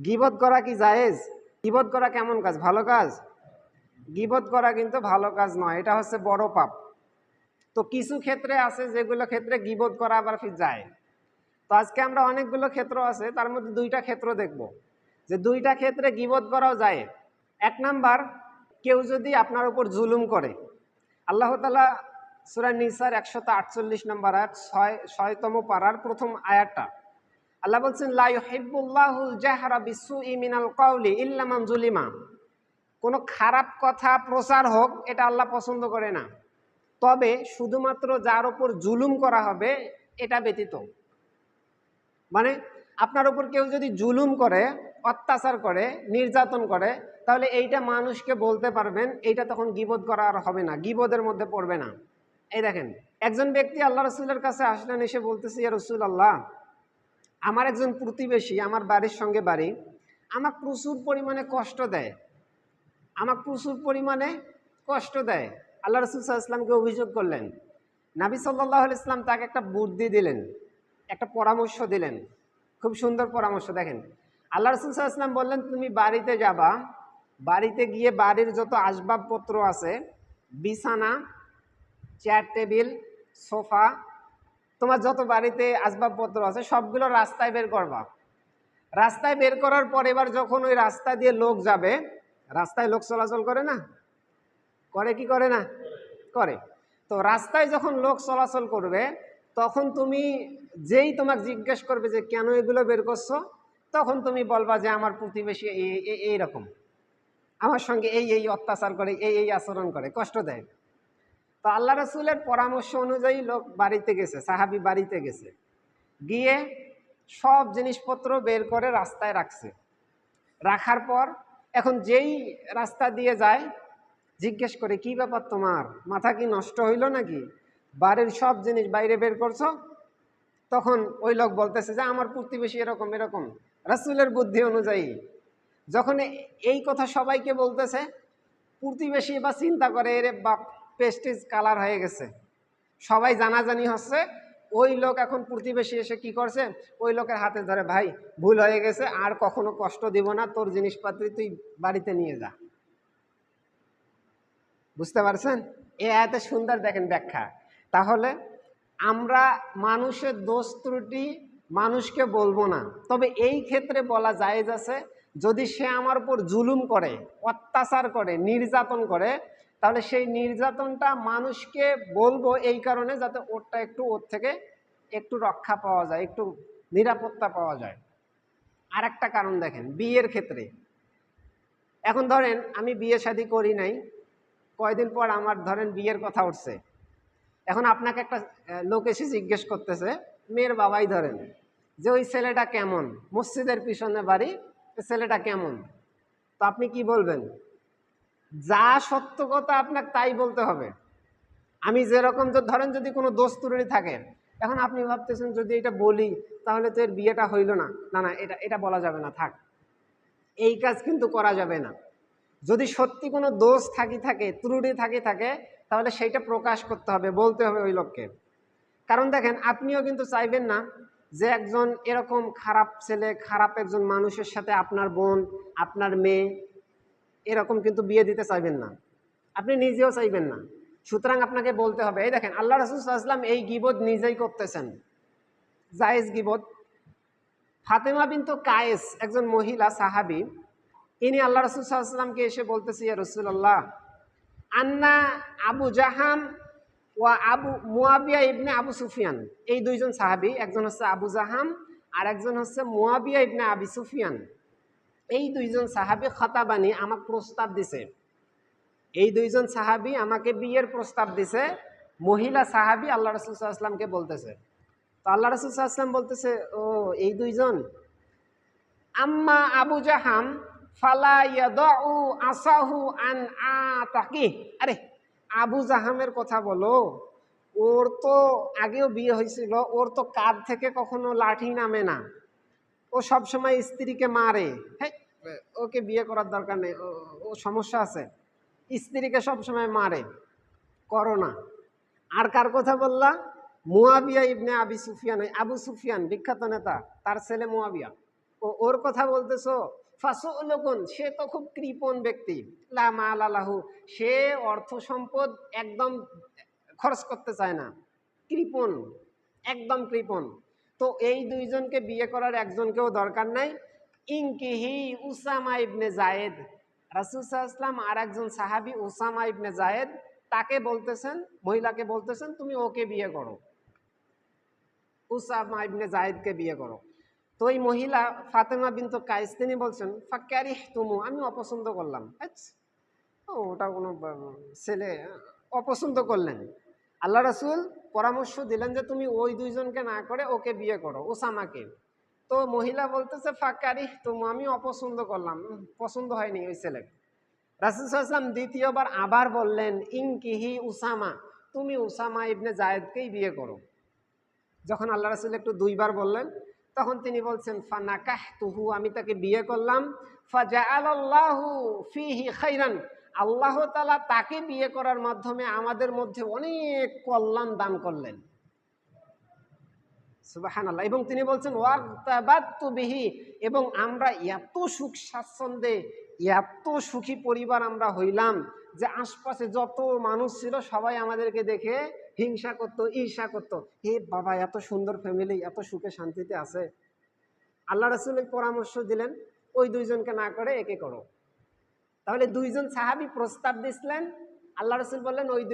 গীবত করা কি জায়েজ? গীবত করা কেমন কাজ? ভালো কাজ? গীবত করা কিন্তু ভালো কাজ নয়, এটা হচ্ছে বড় পাপ। তো কিছু ক্ষেত্রে আছে যেগুলো ক্ষেত্রে গীবত করা আবার ফির যায়। তো আজকে আমরা অনেকগুলো ক্ষেত্র আছে, তার মধ্যে দুইটা ক্ষেত্র দেখব, যে দুইটা ক্ষেত্রে গীবত করাও যায়। এক নাম্বার, কেউ যদি আপনার উপর জুলুম করে। আল্লাহ তাআলা সূরা নিসার 148 নম্বর আয়াত, 6তম পারার প্রথম আয়াতটা আল্লাহ বলছেন, লা ইউহিব্বুল্লাহুল জাহরা বিসসুই মিনাল কাওলি ইল্লা মান যুলিমা। কোনো খারাপ কথা প্রচার হোক, এটা আল্লাহ পছন্দ করে না, তবে শুধুমাত্র যার উপর জুলুম করা হবে এটা ব্যতীত। মানে আপনার উপর কেউ যদি জুলুম করে, অত্যাচার করে, নির্যাতন করে, তাহলে এইটা মানুষকে বলতে পারবেন, এইটা তখন গীবত করা আর হবে না, গীবতের মধ্যে পড়বে না। এই দেখেন, একজন ব্যক্তি আল্লাহ রসুলের কাছে আসলেন, এসে বলতেছে, ইয়া রাসূলুল্লাহ, আমার একজন প্রতিবেশী, আমার বাড়ির সঙ্গে বাড়ি, আমাকে প্রচুর পরিমাণে কষ্ট দেয়, আমাকে প্রচুর পরিমাণে কষ্ট দেয়। আল্লাহ রসুল সাল্লাল্লাহু আলাইহি ওয়াসাল্লামকে অভিযোগ করলেন। নবী সাল্লাল্লাহু আলাইহি ওয়াসাল্লাম তাকে একটা বুদ্ধি দিলেন, একটা পরামর্শ দিলেন, খুব সুন্দর পরামর্শ। দেখেন, আল্লাহ রসুল সাল্লাল্লাহু আলাইহি ওয়াসাল্লাম বললেন, তুমি বাড়িতে যাবা, বাড়িতে গিয়ে বাড়ির যত আসবাবপত্র আছে, বিছানা, চেয়ার টেবিল, সোফা, তোমার যত বাড়িতে আসবাবপত্র আছে সবগুলো রাস্তায় বের করবা। রাস্তায় বের করার পর এবার যখন ওই রাস্তা দিয়ে লোক যাবে, রাস্তায় লোক চলাচল করে না, করে কি করে না? করে। তো রাস্তায় যখন লোক চলাচল করবে, তখন তুমি যেই তোমাকে জিজ্ঞেস করবে যে কেন এগুলো বের করছো, তখন তুমি বলবা যে আমার প্রতিবেশী এইরকম, আমার সঙ্গে এই এই অত্যাচার করে, এই এই আচরণ করে, কষ্ট দেয়। তো আল্লাহ রসুলের পরামর্শ অনুযায়ী লোক বাড়িতে গেছে, সাহাবি বাড়িতে গেছে, গিয়ে সব জিনিসপত্র বের করে রাস্তায় রাখছে। রাখার পর এখন যেই রাস্তা দিয়ে যায়, জিজ্ঞেস করে, কি ব্যাপার তোমার, মাথা কি নষ্ট হইল নাকি, বাড়ির সব জিনিস বাইরে বের করছো? তখন ওই লোক বলতেছে যে আমার প্রতিবেশী এরকম এরকম। রাসূলের বুদ্ধি অনুযায়ী যখন এই কথা সবাইকে বলতেছে, প্রতিবেশী বা চিন্তা করে, এরে বাপ, পেস্টিজ কালার হয়ে গেছে, সবাই জানাজানি হচ্ছে। ওই লোক এখন প্রতিবেশী এসে কি করছে, ওই লোকের হাতে ধরে, ভাই ভুল হয়ে গেছে, আর কখনো কষ্ট দিব না, তোর জিনিসপাতি তুই বাড়িতে নিয়ে যা। বুঝতে পারছেন? এ আয়াতে সুন্দর দেখেন ব্যাখ্যা। তাহলে আমরা মানুষের দোষ ত্রুটি মানুষকে বলবো না, তবে এই ক্ষেত্রে বলা জায়েজ আছে, যদি সে আমার উপর জুলুম করে, অত্যাচার করে, নির্যাতন করে, তাহলে সেই নির্যাতনটা মানুষকে বলবো এই কারণে, যাতে ওরটা একটু, ওর থেকে একটু রক্ষা পাওয়া যায়, একটু নিরাপত্তা পাওয়া যায়। আর একটা কারণ দেখেন, বিয়ের ক্ষেত্রে। এখন ধরেন আমি বিয়ে শাদী করি নাই, কয়দিন পর আমার ধরেন বিয়ের কথা উঠছে। এখন আপনাকে একটা লোক এসে জিজ্ঞেস করতেছে, মেয়ের বাবাই ধরেন, যে ওই ছেলেটা কেমন, মসজিদের পিছনে বাড়ি, ছেলেটা কেমন? তো আপনি কি বলবেন? যা সত্য কথা আপনাকে তাই বলতে হবে। আমি যেরকম, ধরেন যদি কোনো দোষ ত্রুটি থাকে, এখন আপনি ভাবতেছেন যদি এটা বলি তাহলে তো এর বিয়েটা হইল না, না না, এটা এটা বলা যাবে না, থাক, এই কাজ কিন্তু করা যাবে না। যদি সত্যি কোনো দোষ থাকে, ত্রুটি থাকে, তাহলে সেইটা প্রকাশ করতে হবে, বলতে হবে ওই লোককে। কারণ দেখেন, আপনিও কিন্তু চাইবেন না যে একজন এরকম খারাপ ছেলে, খারাপ একজন মানুষের সাথে আপনার বোন, আপনার মেয়ে এরকম কিন্তু বিয়ে দিতে চাইবেন না, আপনি নিজেও চাইবেন না। সুতরাং আপনাকে বলতে হবে। এই দেখেন, আল্লাহ রাসূল সাল্লাল্লাহু আলাইহি ওয়াসাল্লাম এই গীবত নিজেই করতেছেন, জায়েজ গীবত। ফাতেমা বিনতু কায়েস, একজন মহিলা সাহাবী, ইনি আল্লাহ রাসূল সাল্লাল্লাহু আলাইহি ওয়াসাল্লামকে এসে বলতেছে, ইয়া রাসূলুল্লাহ, আন্না আবু জাহাম ওয়া আবু মুয়াবিয়া ইবনে আবু সুফিয়ান, এই দুইজন সাহাবী, একজন হচ্ছে আবু জাহাম আর একজন হচ্ছে মুয়াবিয়া ইবনে আবি সুফিয়ান, এই দুইজন সাহাবী খাতাবানি, আমাকে প্রস্তাব দিছে। এই দুইজন সাহাবী আমাকে বিয়ের প্রস্তাব দিছে। মহিলা সাহাবী আল্লাহ রাসূল সাল্লাল্লাহু আলাইহি ওয়াসাল্লামকে বলতেছে। তো আল্লাহ রাসূল সাল্লাল্লাহু আলাইহি ওয়াসাল্লাম বলতেছে, ও এই দুইজন, আম্মা আবু জাহাম ফালা ইয়াদাউ আসাহু আন আতাকি। আরে, আবু জাহামের কথা বলো, ওর তো আগেও বিয়ে হয়েছিল, ওর তো কাঁধ থেকে কখনো লাঠি নামে না, ও সবসময় স্ত্রীকে মারে। হ্যাঁ, ওকে বিয়ে করার দরকার নেই, ও সমস্যা আছে, স্ত্রীকে সবসময় মারে, করো না। আর কার কথা বললা? মুয়াবিয়া ইবনে আবি সুফিয়ান, আবু সুফিয়ান বিখ্যাত নেতা, তার ছেলে মুয়াবিয়া। ওর কথা বলতেছো? ফাসুলুকুন, সে তো খুব কৃপণ ব্যক্তি, লা মালা লাহু, সে অর্থ সম্পদ একদম খরচ করতে চায় না, কৃপণ, একদম কৃপণ। তো এই দুইজনকে বিয়ে করার একজনকেও দরকার নাই। ইনকিহি উসামা ইবনে জায়েদ, রাসূল সাল্লাল্লাহু আলাইহি ওয়াসাল্লাম আর একজন সাহাবী উসামা ইবনে জায়েদ, তাকে বলতেছেন, মহিলাকে বলতেছেন তুমি ওকে বিয়ে করো, উসামা ইবনে জায়েদকে বিয়ে করো। তো এই মহিলা ফাতেমা বিনতু কাইস, তিনি বলছেন ফাক্কারিহ তুমু, আমি অপছন্দ করলাম। আচ্ছা, ওটা কোনো ছেলে, অপছন্দ করলেন। আল্লাহ রাসূল পরামর্শ দিলেন যে তুমি ওই দুইজনকে না করে ওকে বিয়ে করো, ওসামাকে। তো মহিলা বলতেছে ফাক্কারিহ তুমু, আমি অপছন্দ করলাম, পছন্দ হয়নি ওই ছেলেকে। রাসূল সাল্লাল্লাহু আলাইহি ওয়াসাল্লাম দ্বিতীয়বার আবার বললেন ইনকিহি উসামা, তুমি উসামা ইবনে জায়েদকেই বিয়ে করো। যখন আল্লাহ রাসূল একটু দুইবার বললেন, তখন তিনি বলছেন ফানাকাহতুহু, আমি তাকে বিয়ে করলাম। ফাজাআলাল্লাহু ফীহি খাইরান, আল্লাহ তাআলা তাকে বিয়ে করার মাধ্যমে আমাদের মধ্যে অনেক কল্যাণ দান করলেন। সুবহানাল্লাহ। এবং তিনি বলছেন ওয়াগতাবাতু বিহি, এবং আমরা এত সুখ স্বাচ্ছন্দ্যে, এত সুখী পরিবার আমরা হইলাম যে আশপাশে যত মানুষ ছিল সবাই আমাদেরকে দেখে হিংসা করত, ঈর্ষা করত, হে বাবা এত সুন্দর ফ্যামিলি, এত সুখে শান্তিতে আছে। আল্লাহ রাসূল পরামর্শ দিলেন ওই দুইজনকে না করে একে করো। তাহলে দুইজন সাহাবী প্রস্তাব দিছিলেন, আল্লাহ রাসূল বললেন ওই দুই